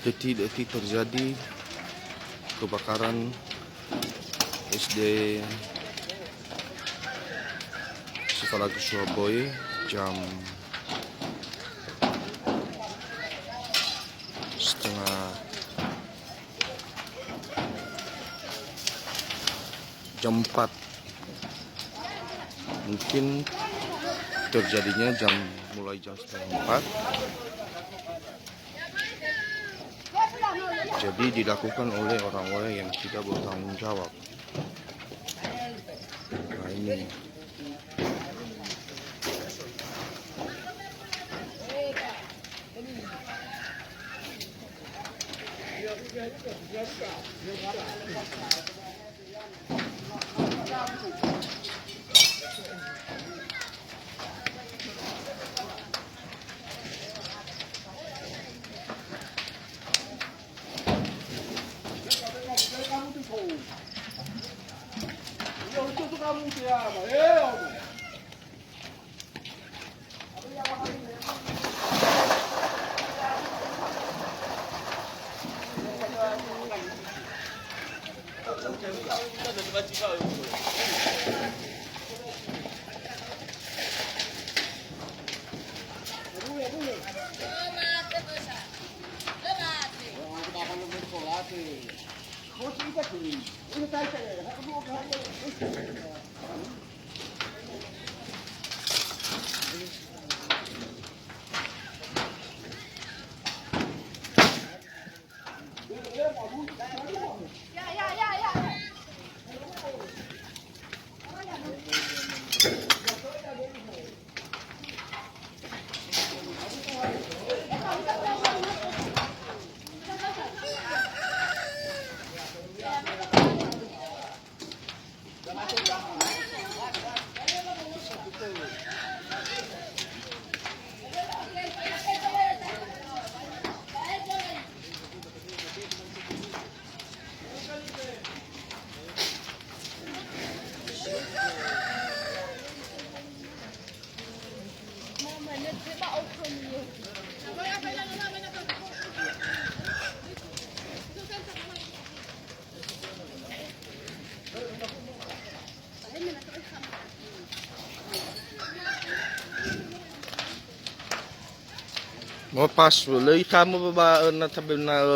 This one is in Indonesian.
detik-detik terjadi kebakaran SD Sekolah Surabaya jam jam 4. Mungkin terjadinya mulai jam setengah 4. Jadi dilakukan oleh orang-orang yang tidak bertanggung jawab. Nah ini. Mau pas lấy khám ba na thằng bên nào